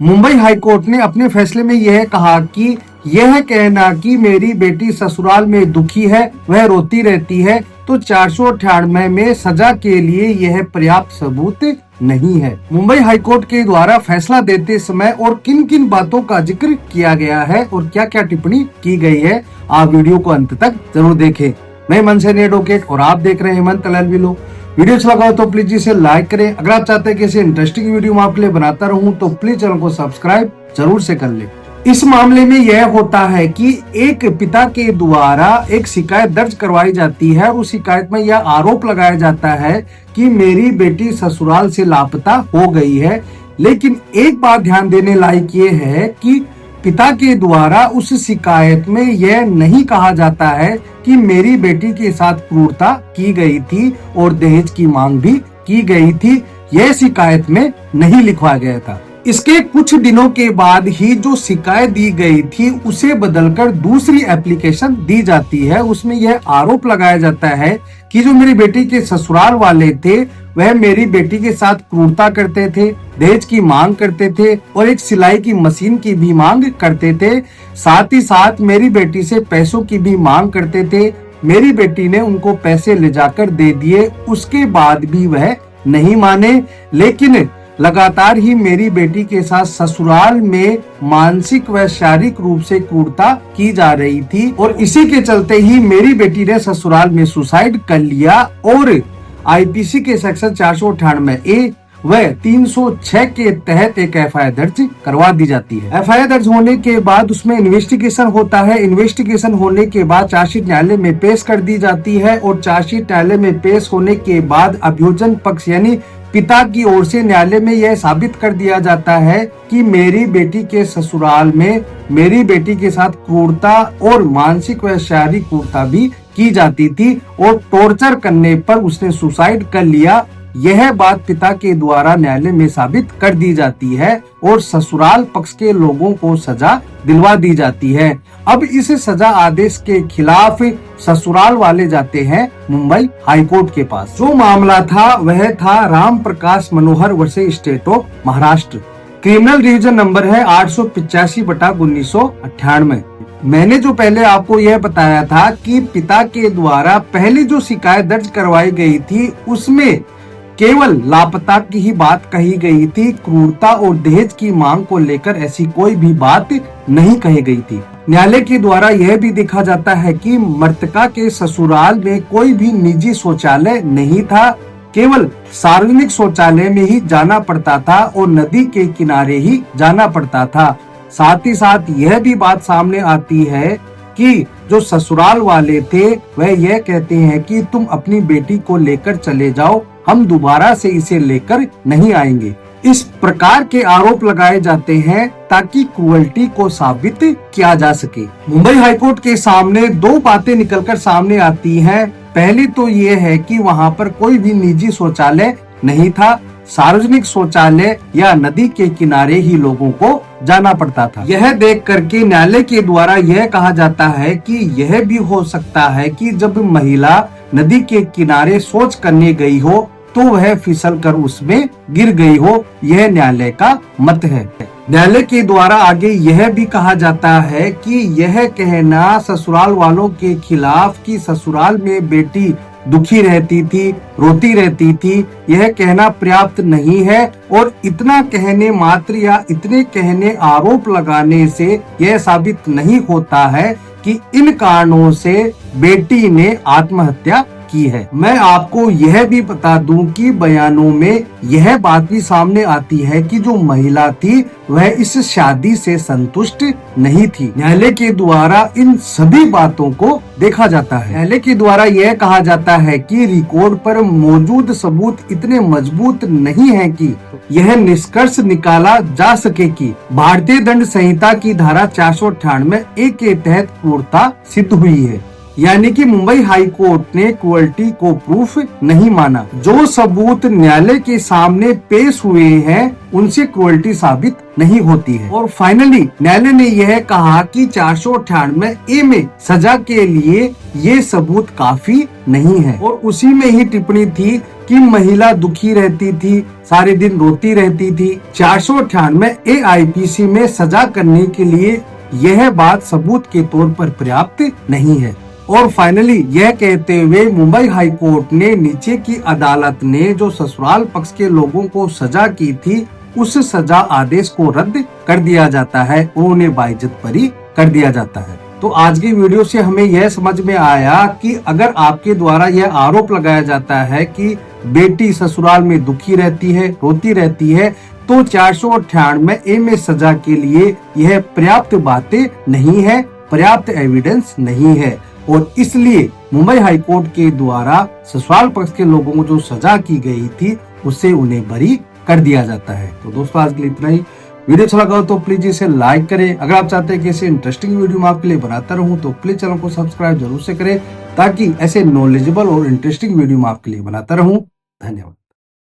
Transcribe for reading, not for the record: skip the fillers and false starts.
Mumbai high court ने अपने फैसले में यह कहा कि यह कहना कि मेरी बेटी ससुराल में दुखी है, वह रोती रहती है, तो 498 में सजा के लिए यह पर्याप्त सबूत नहीं है। मुंबई हाईकोर्ट के द्वारा फैसला देते समय और किन किन बातों का जिक्र किया गया है और क्या क्या टिप्पणी की गई है, आप वीडियो को अंत तक जरूर देखें। मैं मनसेनी एडवोकेट और आप देख रहे हैं हेमंत LLB। वीडियो अच्छा लगा हो तो प्लीज इसे लाइक करें। अगर आप चाहते हैं कि ऐसे इंटरेस्टिंग वीडियो मैं आपके लिए बनाता रहूं तो प्लीज चैनल को सब्सक्राइब जरूर से कर लें। इस मामले में यह होता है कि एक पिता के द्वारा एक शिकायत दर्ज करवाई जाती है और उस शिकायत में यह आरोप लगाया जाता है कि मेरी बेटी ससुराल से लापता हो गई है। लेकिन एक बात ध्यान देने लायक ये है कि पिता के द्वारा उस शिकायत में यह नहीं कहा जाता है कि मेरी बेटी के साथ क्रूरता की गई थी और दहेज की मांग भी की गई थी। यह शिकायत में नहीं लिखवा गया था। इसके कुछ दिनों के बाद ही जो शिकायत दी गई थी उसे बदलकर दूसरी एप्लीकेशन दी जाती है। उसमें यह आरोप लगाया जाता है कि जो मेरी बेटी के ससुराल वाले थे वह मेरी बेटी के साथ क्रूरता करते थे, दहेज की मांग करते थे और एक सिलाई की मशीन की भी मांग करते थे। साथ ही साथ मेरी बेटी से पैसों की भी मांग करते थे। मेरी बेटी ने उनको पैसे ले जाकर दे दिए, उसके बाद भी वह नहीं माने। लेकिन लगातार ही मेरी बेटी के साथ ससुराल में मानसिक व शारीरिक रूप से क्रूरता की जा रही थी और इसी के चलते ही मेरी बेटी ने ससुराल में सुसाइड कर लिया और IPC के सेक्शन 498A व 306 के तहत एक FIR दर्ज करवा दी जाती है। FIR दर्ज होने के बाद उसमें इन्वेस्टिगेशन होता है। इन्वेस्टिगेशन होने के बाद चार्जशीट न्यायालय में पेश कर दी जाती है और चार्जशीट न्यायालय में पेश होने के बाद अभियोजन पक्ष यानी पिता की ओर से न्यायालय में यह साबित कर दिया जाता है कि मेरी बेटी के ससुराल में मेरी बेटी के साथ क्रूरता और मानसिक व शारीरिक क्रूरता भी की जाती थी और टॉर्चर करने पर उसने सुसाइड कर लिया। यह बात पिता के द्वारा न्यायालय में साबित कर दी जाती है और ससुराल पक्ष के लोगों को सजा दिलवा दी जाती है। अब इस सजा आदेश के खिलाफ ससुराल वाले जाते हैं मुंबई हाईकोर्ट के पास। जो मामला था वह था Ram Prakash Manohar versus state of Maharashtra. Criminal revision number है 885/1998। मैंने जो पहले आपको यह बताया था कि पिता के द्वारा पहले जो शिकायत दर्ज करवाई गई थी उसमें केवल लापता की ही बात कही गई थी। क्रूरता और दहेज की मांग को लेकर ऐसी कोई भी बात नहीं कही गई थी। न्यायालय के द्वारा यह भी देखा जाता है कि मृतका के ससुराल में कोई भी निजी शौचालय नहीं था, केवल सार्वजनिक शौचालय में ही जाना पड़ता था और नदी के किनारे ही जाना पड़ता था। साथ ही साथ यह भी बात सामने आती है कि जो ससुराल वाले थे वह यह कहते हैं कि तुम अपनी बेटी को लेकर चले जाओ, हम दोबारा से इसे लेकर नहीं आएंगे। इस प्रकार के आरोप लगाए जाते हैं ताकि क्रूअल्टी को साबित किया जा सके। मुंबई हाईकोर्ट के सामने दो बातें निकलकर सामने आती हैं। पहली तो ये है कि वहां पर कोई भी निजी शौचालय नहीं था, सार्वजनिक शौचालय या नदी के किनारे ही लोगों को जाना पड़ता था। यह देख करके न्यायालय के द्वारा यह कहा जाता है कि यह भी हो सकता है कि जब महिला नदी के किनारे शौच करने गई हो तो वह फिसल कर उसमें गिर गई हो। यह न्यायालय का मत है। न्यायालय के द्वारा आगे यह भी कहा जाता है कि यह कहना ससुराल वालों के खिलाफ कि ससुराल में बेटी दुखी रहती थी, रोती रहती थी, यह कहना पर्याप्त नहीं है और इतना कहने मात्र या इतने कहने आरोप लगाने से यह साबित नहीं होता है कि इन कारणों से बेटी ने आत्महत्या की है। मैं आपको यह भी बता दूं कि बयानों में यह बात भी सामने आती है कि जो महिला थी वह इस शादी से संतुष्ट नहीं थी। न्यायालय के द्वारा इन सभी बातों को देखा जाता है। न्यायालय के द्वारा यह कहा जाता है कि रिकॉर्ड पर मौजूद सबूत इतने मजबूत नहीं है कि यह निष्कर्ष निकाला जा सके कि भारतीय दंड संहिता की धारा 498A के तहत क्रूरता सिद्ध हुई है। यानी कि मुंबई हाई कोर्ट ने क्रुएल्टी को प्रूफ नहीं माना। जो सबूत न्यायालय के सामने पेश हुए हैं उनसे क्रुएल्टी साबित नहीं होती है। और फाइनली न्यायालय ने यह कहा कि 498A में सजा के लिए ये सबूत काफी नहीं है। और उसी में ही टिप्पणी थी कि महिला दुखी रहती थी, सारे दिन रोती रहती थी। 498A IPC में सजा करने के लिए यह बात सबूत के तौर पर पर्याप्त नहीं है। और फाइनली यह कहते हुए मुंबई हाई कोर्ट ने नीचे की अदालत ने जो ससुराल पक्ष के लोगों को सजा की थी उस सजा आदेश को रद्द कर दिया जाता है और उन्हें बाइज्जत बरी कर दिया जाता है। तो आज की वीडियो से हमें यह समझ में आया कि अगर आपके द्वारा यह आरोप लगाया जाता है कि बेटी ससुराल में दुखी रहती है, रोती रहती है, तो 498A में सजा के लिए यह पर्याप्त बातें नहीं है, पर्याप्त एविडेंस नहीं है। और इसलिए मुंबई हाई कोर्ट के द्वारा ससुराल पक्ष के लोगों को जो सजा की गई थी उससे उन्हें बरी कर दिया जाता है। तो दोस्तों आज के लिए इतना ही। वीडियो अच्छा लगा तो प्लीज इसे लाइक करें। अगर आप चाहते हैं कि ऐसे इंटरेस्टिंग वीडियो मैं आपके लिए बनाता रहूं तो प्लीज चैनल को सब्सक्राइब जरूर से करें ताकि ऐसे नॉलेजेबल और इंटरेस्टिंग वीडियो मैं आपके लिए बनाता रहूं। धन्यवाद।